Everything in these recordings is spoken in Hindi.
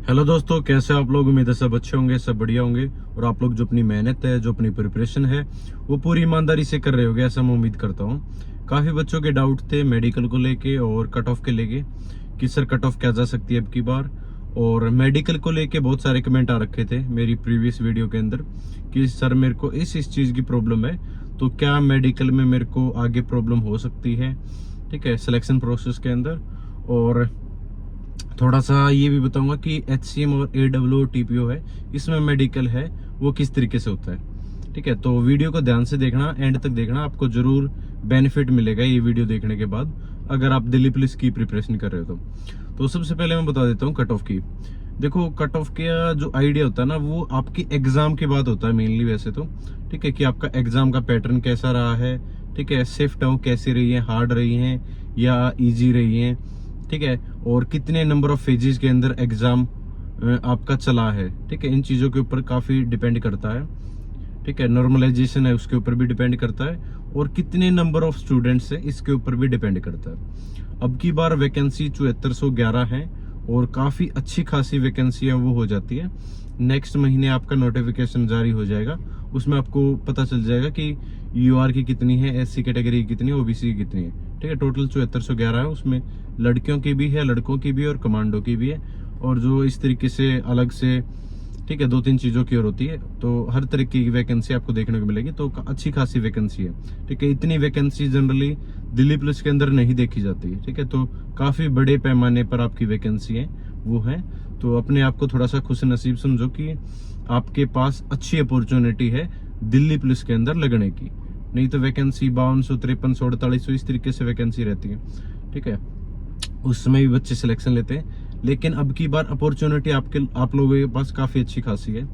हेलो दोस्तों, कैसे आप लोग। उम्मीद है सब अच्छे होंगे, सब बढ़िया होंगे और आप लोग जो अपनी मेहनत है, जो अपनी प्रिपरेशन है, वो पूरी ईमानदारी से कर रहे होगे, ऐसा मैं उम्मीद करता हूँ। काफ़ी बच्चों के डाउट थे मेडिकल को लेके और कट ऑफ के लेके कि सर कट ऑफ क्या जा सकती है अब की बार। और मेडिकल को लेके बहुत सारे कमेंट आ रखे थे मेरी प्रीवियस वीडियो के अंदर कि सर मेरे को इस चीज़ की प्रॉब्लम है, तो क्या मेडिकल में मेरे को आगे प्रॉब्लम हो सकती है, ठीक है, सिलेक्शन प्रोसेस के अंदर। और थोड़ा सा ये भी बताऊंगा कि HCM और AWTPO है, इसमें मेडिकल है, वो किस तरीके से होता है, ठीक है। तो वीडियो को ध्यान से देखना, एंड तक देखना, आपको जरूर बेनिफिट मिलेगा ये वीडियो देखने के बाद, अगर आप दिल्ली पुलिस की प्रिपरेशन कर रहे हो तो सबसे पहले मैं बता देता हूँ कट ऑफ की। देखो, कट ऑफ का जो आइडिया होता है ना, वो आपके एग्जाम के बाद होता है मेनली वैसे तो, ठीक है, कि आपका एग्जाम का पैटर्न कैसा रहा है, ठीक है, सेफ टर्म कैसी रही है, हार्ड रही है या इजी रही है, ठीक है, और कितने नंबर ऑफ फेजेस के अंदर एग्जाम आपका चला है, ठीक है। इन चीजों के ऊपर काफी डिपेंड करता है, ठीक है। नॉर्मलाइजेशन है उसके ऊपर भी डिपेंड करता है, और कितने नंबर ऑफ स्टूडेंट्स है इसके ऊपर भी डिपेंड करता है। अब की बार वैकेंसी 7411 है और काफी अच्छी खासी वैकेंसी है वो हो जाती है। नेक्स्ट महीने आपका नोटिफिकेशन जारी हो जाएगा, उसमें आपको पता चल जाएगा कि UR की कितनी है, SC कैटेगरी की कितनी है, OBC की कितनी है, ठीक है। टोटल 7411 है, उसमें लड़कियों की भी है, लड़कों की भी है और कमांडो की भी है, और जो इस तरीके से अलग से, ठीक है, 2-3 चीजों की और होती है। तो हर तरह की वैकेंसी आपको देखने को मिलेगी, तो अच्छी खासी वैकेंसी है, ठीक है। इतनी वैकेंसी जनरली दिल्ली पुलिस के अंदर नहीं देखी जाती है, ठीक है। तो काफी बड़े पैमाने पर आपकी वैकेंसी है वो है, तो अपने आप को थोड़ा सा खुश नसीब समझो कि आपके पास अच्छी अपॉर्चुनिटी है दिल्ली पुलिस के अंदर लगने की। नहीं तो वैकेंसी 5200, 5300, 4800 इस तरीके से वैकेंसी रहती है, ठीक है। उसमें भी बच्चे सिलेक्शन लेते हैं, लेकिन अब की बार अपॉर्चुनिटी आप लोगों के पास काफी अच्छी खासी है।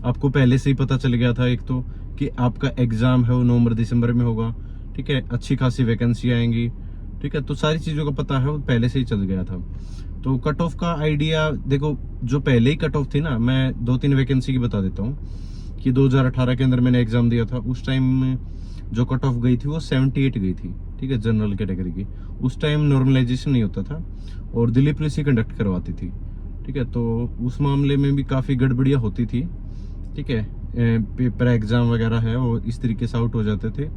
आपको पहले से ही पता चल गया था एक तो कि आपका एग्जाम है वो नवंबर-दिसंबर में होगा, ठीक है, अच्छी खासी वैकेंसी आएंगी, ठीक है। तो सारी चीजों का पता है, वो पहले से ही चल गया था। तो कट ऑफ का आइडिया देखो, जो पहले ही कट ऑफ थी ना, मैं 2-3 वैकेंसी की बता देता हूँ कि 2018 के अंदर मैंने एग्जाम दिया था, उस टाइम में जो कट ऑफ गई थी वो 78 गई थी, ठीक है, जनरल कैटेगरी की। उस टाइम नॉर्मलाइजेशन नहीं होता था और दिल्ली पुलिस ही कंडक्ट करवाती थी, ठीक है। तो उस मामले में भी काफ़ी गड़बड़ियाँ होती थी, ठीक है। पेपर एग्जाम वगैरह है वो इस तरीके से आउट हो जाते थे।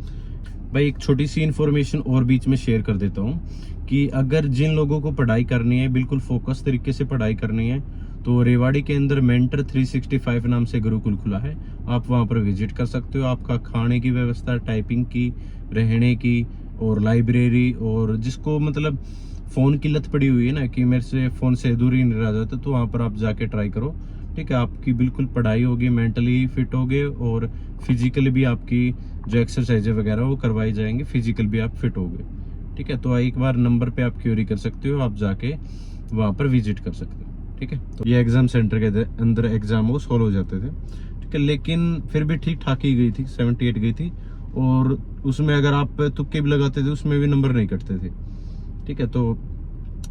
भाई एक छोटी सी इन्फॉर्मेशन और बीच में शेयर कर देता हूँ कि अगर जिन लोगों को पढ़ाई करनी है, बिल्कुल फोकस तरीके से पढ़ाई करनी है, तो रेवाड़ी के अंदर मेंटर 365 नाम से गुरुकुल खुला है, आप वहाँ पर विजिट कर सकते हो। आपका खाने की व्यवस्था, टाइपिंग की, रहने की और लाइब्रेरी, और जिसको मतलब फ़ोन की लत पड़ी हुई है ना कि मेरे से फ़ोन से दूर ही नहीं रह जाता, तो वहाँ पर आप जाके ट्राई करो, ठीक है। आपकी बिल्कुल पढ़ाई होगी, मेंटली फिट होगे और फिजिकली भी आपकी जो एक्सरसाइज वगैरह वो करवाई जाएंगे, फिजिकल भी आप फिट होगे, ठीक है। तो एक बार नंबर पे आप क्वेरी कर सकते हो, आप जाके वहाँ पर विजिट कर सकते हो, ठीक है। तो ये एग्जाम सेंटर के अंदर एग्जाम वो सॉल्व हो जाते थे, ठीक है, लेकिन फिर भी ठीक ठाक ही गई थी, 78 गई थी। और उसमें अगर आप तुक्के भी लगाते थे उसमें भी नंबर नहीं कटते थे, ठीक है। तो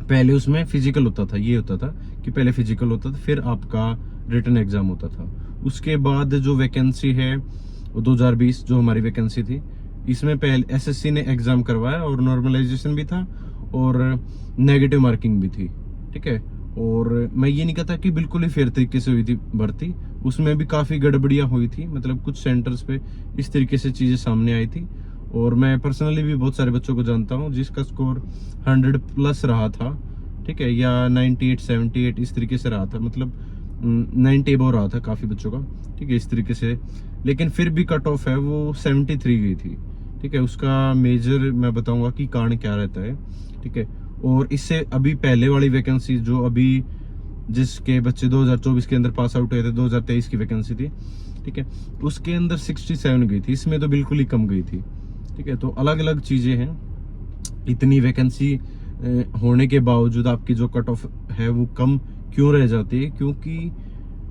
पहले उसमें फिजिकल होता था, ये होता था कि पहले फिजिकल होता था, फिर आपका रिटन एग्जाम होता था। उसके बाद जो वैकेंसी है वो 2020 जो हमारी वैकेंसी थी, इसमें पहले SSC ने एग्जाम करवाया और नॉर्मलाइजेशन भी था और नेगेटिव मार्किंग भी थी, ठीक है। और मैं ये नहीं कहता कि बिल्कुल ही फेयर तरीके से हुई थी भर्ती, उसमें भी काफी गड़बड़ियां हुई थी, मतलब कुछ सेंटर्स पे इस तरीके से चीजें सामने आई थी। और मैं पर्सनली भी बहुत सारे बच्चों को जानता हूँ जिसका स्कोर 100 प्लस रहा था, ठीक है, या 98, 78 इस तरीके से रहा था, मतलब 90 एबव रहा था काफी बच्चों का, ठीक है, इस तरीके से। लेकिन फिर भी कट ऑफ है वो 73 गई थी, ठीक है। उसका मेजर मैं बताऊंगा कि कारण क्या रहता है, ठीक है। और इससे अभी पहले वाली वैकेंसी जो अभी जिसके बच्चे 2024 के अंदर पास आउट हुए थे, 2023 की वैकेंसी थी, ठीक है, उसके अंदर 67 गई थी, इसमें तो बिल्कुल ही कम गई थी, ठीक है। तो अलग अलग चीजें हैं। इतनी वैकेंसी होने के बावजूद आपकी जो कट ऑफ है वो कम क्यों रह जाती है, क्योंकि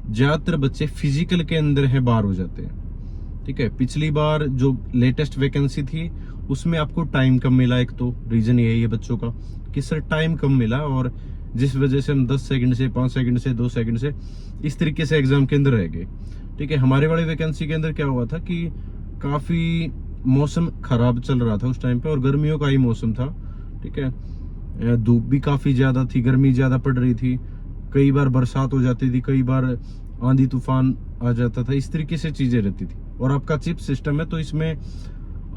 ज्यादातर बच्चे फिजिकल के अंदर है बाहर हो जाते हैं, ठीक है। पिछली बार जो लेटेस्ट वैकेंसी थी उसमें आपको टाइम कम मिला, एक तो रीजन यही है बच्चों का कि सर टाइम कम मिला, और जिस वजह से हम 10 सेकंड से, 5 सेकंड से, 2 सेकंड से इस तरीके से एग्जाम के अंदर रह गए, ठीक है। हमारे वाली वैकेंसी के अंदर क्या हुआ था कि काफी मौसम खराब चल रहा था उस टाइम पे, और गर्मियों का ही मौसम था, ठीक है। धूप भी काफी ज्यादा थी, गर्मी ज्यादा पड़ रही थी, कई बार बरसात हो जाती थी, कई बार आंधी तूफान आ जाता था, इस तरीके से चीजें रहती थी। और आपका चिप सिस्टम है तो इसमें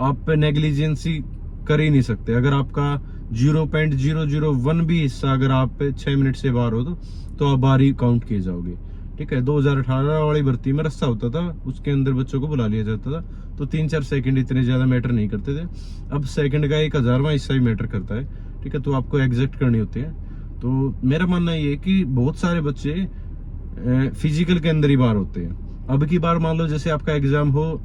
आप नेग्लिजेंसी कर ही नहीं सकते। अगर आपका 0.001 भी हिस्सा अगर आप 6 मिनट से बाहर हो तो आप बाहर ही काउंट किए जाओगे। ठीक है, 2018 वाली भर्ती में रस्सा होता था, उसके अंदर बच्चों को बुला लिया जाता था, तो 3-4 सेकंड इतने ज्यादा मैटर नहीं करते थे। अब सेकंड का 1000वां हिस्सा ही मैटर करता है। ठीक है, तो आपको एग्जैक्ट करनी होती है। तो मेरा मानना ये है कि बहुत सारे बच्चे फिजिकल के अंदर ही बाहर होते हैं। अब की बार मान लो जैसे आपका एग्जाम हो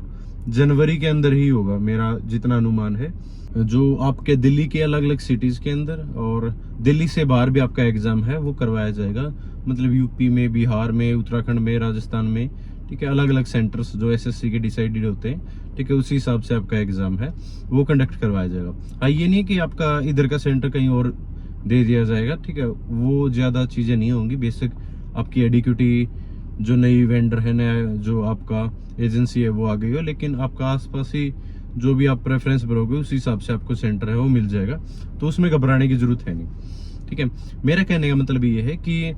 जनवरी के अंदर ही होगा, मेरा जितना अनुमान है, जो आपके दिल्ली के अलग अलग सिटीज के अंदर और दिल्ली से बाहर भी आपका एग्जाम है वो करवाया जाएगा। मतलब यूपी में, बिहार में, उत्तराखंड में, राजस्थान में। ठीक है, अलग अलग सेंटर्स जो एसएससी के डिसाइडेड होते हैं। ठीक है, उसी हिसाब से आपका एग्जाम है वो कंडक्ट करवाया जाएगा। हाँ, ये नहीं कि आपका इधर का सेंटर कहीं और दे दिया जाएगा। ठीक है, वो ज्यादा चीजें नहीं होंगी। बेसिक आपकी एडिक्यूटी जो नई वेंडर है, नया जो आपका एजेंसी है वो आ गई हो, लेकिन आपका आसपास ही जो भी आप प्रेफरेंस भरोगे उस हिसाब से आपको सेंटर है वो मिल जाएगा, तो उसमें घबराने की जरूरत है नहीं। ठीक है, मेरा कहने का मतलब ये है कि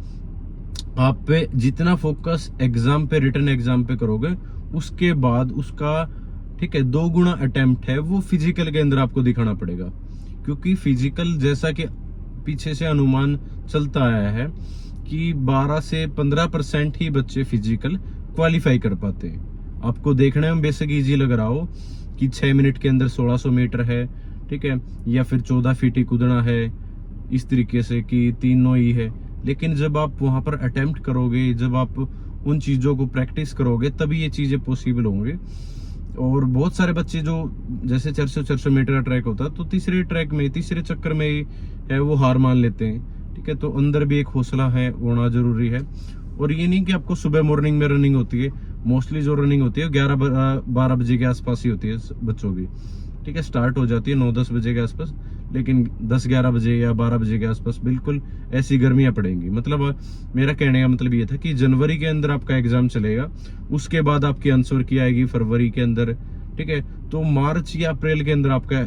आप पे जितना फोकस एग्जाम पे, रिटन एग्जाम पे करोगे, उसके बाद उसका, ठीक है, 2 गुना अटेम्प्ट है वो फिजिकल के अंदर आपको दिखाना पड़ेगा। क्योंकि फिजिकल, जैसा कि पीछे से अनुमान चलता आया है कि 12 से 15% ही बच्चे फिजिकल क्वालिफाई कर पाते हैं। आपको देखने में बेसिक इजी लग रहा हो कि 6 मिनट के अंदर 1600 मीटर है, ठीक है, या फिर 14 फीट ही कूदना है, इस तरीके से कि 3 9 ही है। लेकिन जब आप वहां पर अटेम्प्ट करोगे, जब आप उन चीजों को प्रैक्टिस करोगे, तभी ये चीजें पॉसिबल होंगे। और बहुत सारे बच्चे जो जैसे 400 मीटर का ट्रैक होता है तो तीसरे ट्रैक में, तीसरे चक्कर में ही है वो हार मान लेते हैं। ठीक है, तो अंदर भी एक हौसला है होना जरूरी है। और ये नहीं कि आपको सुबह मॉर्निंग में रनिंग होती है, मोस्टली जो रनिंग होती है 11-12 बजे के आसपास ही होती है बच्चों की। ठीक है, स्टार्ट हो जाती है 9-10 बजे के आसपास, लेकिन 10-11 बजे या 12 बजे के आसपास बिल्कुल ऐसी गर्मियां पड़ेंगी। मतलब मेरा कहने का मतलब ये था कि जनवरी के अंदर आपका एग्जाम चलेगा, उसके बाद आपकी आंसर की आएगी फरवरी के अंदर। ठीक है, तो मार्च या अप्रैल के अंदर आपका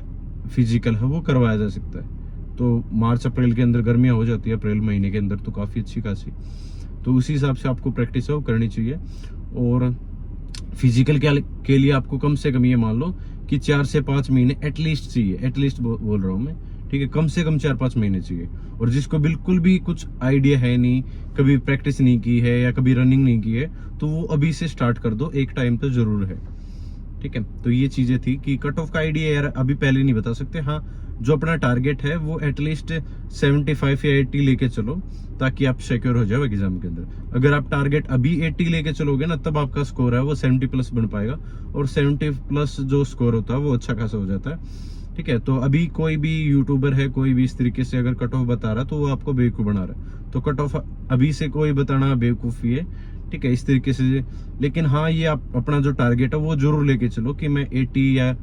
फिजिकल है वो करवाया जा सकता है। तो मार्च अप्रैल के अंदर गर्मियां हो जाती है, अप्रैल महीने के अंदर तो काफी अच्छी खासी, तो उसी हिसाब से आपको प्रैक्टिस है वो करनी चाहिए। और फिजिकल के लिए आपको कम से कम ये मान लो कि 4 से 5 महीने एटलीस्ट चाहिए, एटलीस्ट बोल रहा हूँ मैं। ठीक है, कम से कम 4-5 महीने चाहिए। और जिसको बिल्कुल भी कुछ आइडिया है नहीं, कभी प्रैक्टिस नहीं की है या कभी रनिंग नहीं की है, तो वो अभी से स्टार्ट कर दो, एक टाइम तो जरूर है। ठीक है, तो ये चीजें थी कि कट ऑफ का आइडिया यार अभी पहले नहीं बता सकते। हाँ, जो अपना टारगेट है वो एटलीस्ट 75 या 80 लेके चलो, ताकि आप सिक्योर हो जाओ एग्जाम के अंदर। अगर आप टारगेट अभी 80 लेके चलोगे ना, तब आपका स्कोर है वो 70+ बन पाएगा। और 70+ जो स्कोर होता है वो अच्छा खासा हो जाता है। ठीक है, तो अभी कोई भी यूट्यूबर है, कोई भी इस तरीके से अगर कट ऑफ बता रहा है तो वो आपको बेवकूफ बना रहा है। तो कट ऑफ अभी से कोई बताना बेवकूफी है। ठीक है, इस तरीके से। लेकिन हाँ, ये आप अपना जो टारगेट है वो जरूर लेके चलो कि मैं 80 या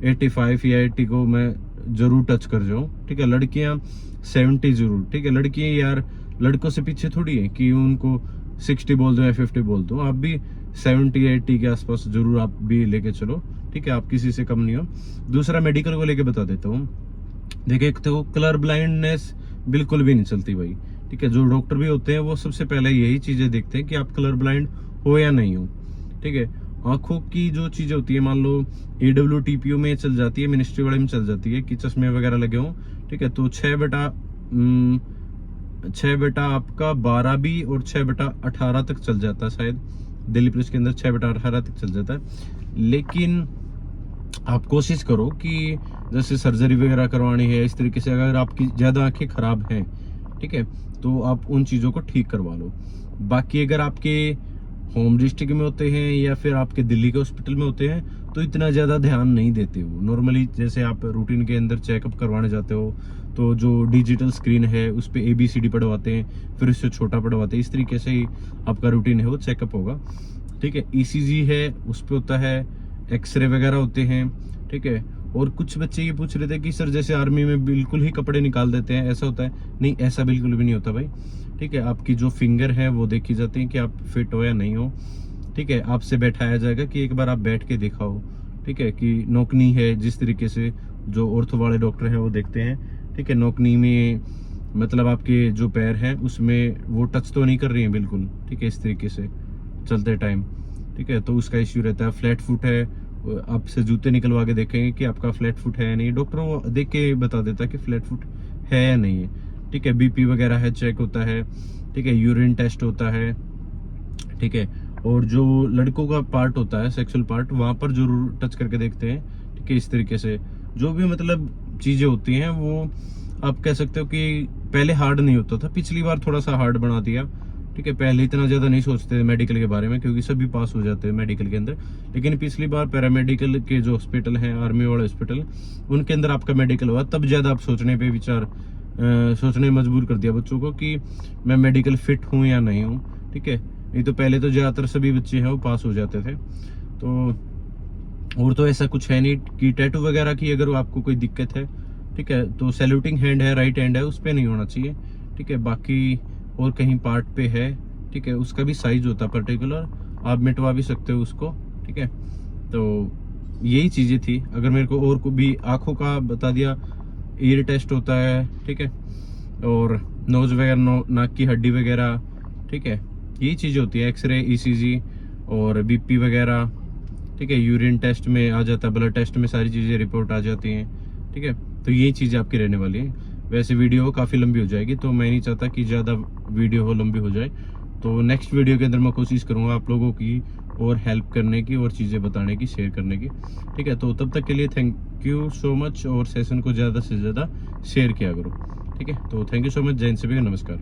85 या 80 को मैं जरूर टच कर जाऊं। ठीक है, लड़कियां 70 जरूर। ठीक है, लड़कियां यार लड़कों से पीछे थोड़ी है कि उनको 60 बोल दो या 50 बोल दो, आप भी 70 या 80 के आसपास जरूर आप भी लेके चलो। ठीक है, आप किसी से कम नहीं हो। दूसरा, मेडिकल को लेके बता देता हूँ। देखिए, एक तो कलर ब्लाइंडनेस बिल्कुल भी नहीं चलती भाई। ठीक है, जो डॉक्टर भी होते हैं वो सबसे पहले यही चीजें देखते हैं कि आप कलर ब्लाइंड हो या नहीं हो। ठीक है, आंखों की जो चीजें होती है, मान लो AWTPO में चल जाती है, मिनिस्ट्री वाले में चल जाती है कि चश्मे वगैरह लगे हों। ठीक है, तो 6/18 आपका 12 भी और 6/18 तक चल जाता है शायद, दिल्ली पुलिस के अंदर 6/18 तक चल जाता है। लेकिन आप कोशिश करो कि जैसे सर्जरी वगैरह करवानी है, इस तरीके से अगर आपकी ज्यादा आंखें खराब हैं, ठीक है, तो आप उन चीजों को ठीक करवा लो। बाकी अगर आपके होम डिस्ट्रिक्ट में होते हैं या फिर आपके दिल्ली के हॉस्पिटल में होते हैं तो इतना ज्यादा ध्यान नहीं देते हो। नॉर्मली जैसे आप रूटीन के अंदर चेकअप करवाने जाते हो तो जो डिजिटल स्क्रीन है उस पे ABCD पढ़वाते हैं, फिर उससे छोटा पढ़वाते हैं, इस तरीके से ही आपका रूटीन है वो चेकअप होगा। ठीक है, ECG है उस पे होता है, एक्सरे वगैरह होते हैं। ठीक है, और कुछ बच्चे ये पूछ रहे थे कि सर जैसे आर्मी में बिल्कुल ही कपड़े निकाल देते हैं, ऐसा होता है? नहीं, ऐसा बिल्कुल भी नहीं होता भाई। ठीक है, आपकी जो फिंगर है वो देखी जाती है कि आप फिट हो या नहीं हो। ठीक है, आपसे बैठाया जाएगा कि एक बार आप बैठ के दिखाओ। ठीक है, कि नोकनी है, जिस तरीके से जो ऑर्थो वाले डॉक्टर हैं वो देखते हैं। ठीक है, नोकनी में मतलब आपके जो पैर हैं उसमें वो टच तो नहीं कर रही हैं बिल्कुल, ठीक है, इस तरीके से चलते टाइम, ठीक है। तो उसका इश्यू रहता है। फ्लैट फुट है, आपसे जूते निकलवा के देखेंगे कि आपका फ्लैट फुट है या नहीं, डॉक्टर वो देख के बता देता है कि फ्लैट फुट है या नहीं है, ठीक है। बीपी वगैरह है चेक होता है, ठीक है, यूरिन टेस्ट होता है, ठीक है। और जो लड़कों का पार्ट होता है, सेक्सुअल पार्ट, वहां पर जरूर टच करके देखते हैं, ठीक है। इस तरीके से जो भी मतलब चीजें होती हैं वो आप कह सकते हो कि पहले हार्ड नहीं होता था, पिछली बार थोड़ा सा हार्ड बना दिया, ठीक है। पहले इतना ज्यादा नहीं सोचते थे मेडिकल के बारे में क्योंकि सभी पास हो जाते हैं मेडिकल के अंदर, लेकिन पिछली बार पैरामेडिकल के जो हॉस्पिटल हैं, आर्मी वाले हॉस्पिटल, उनके अंदर आपका मेडिकल हुआ, तब ज्यादा आप सोचने पे सोचने मजबूर कर दिया बच्चों को कि मैं मेडिकल फिट हूँ या नहीं हूँ, ठीक है। नहीं तो पहले तो ज्यादातर सभी बच्चे हैं वो पास हो जाते थे। तो और तो ऐसा कुछ है नहीं कि टैटू वगैरह की अगर आपको कोई दिक्कत है, ठीक है, तो सैल्यूटिंग हैंड है, राइट हैंड है, उस पे नहीं होना चाहिए, ठीक है। बाकी और कहीं पार्ट पे है, ठीक है, उसका भी साइज होता है पर्टिकुलर, आप मिटवा भी सकते हो उसको, ठीक है। तो यही चीजें थी। अगर मेरे को और को भी आंखों का बता दिया, ईयर टेस्ट होता है, ठीक है, और नोज वगैरह, नाक की हड्डी वगैरह, ठीक है, यही चीजें होती है। एक्सरे, ईसीजी और बीपी वगैरह, ठीक है, यूरिन टेस्ट में आ जाता है, ब्लड टेस्ट में सारी चीजें रिपोर्ट आ जाती हैं, ठीक है। तो यही चीजें आपकी रहने वाली है। वैसे वीडियो काफी लंबी हो जाएगी, तो मैं नहीं चाहता कि ज्यादा वीडियो हो लंबी हो जाए। तो नेक्स्ट वीडियो के अंदर मैं कोशिश करूंगा आप लोगों की और हेल्प करने की और चीजें बताने की, शेयर करने की, ठीक है। तो तब तक के लिए थैंक यू सो मच, और सेशन को ज्यादा से ज्यादा शेयर किया करो, ठीक है। तो थैंक यू सो मच, जय हिंद, सभी को नमस्कार।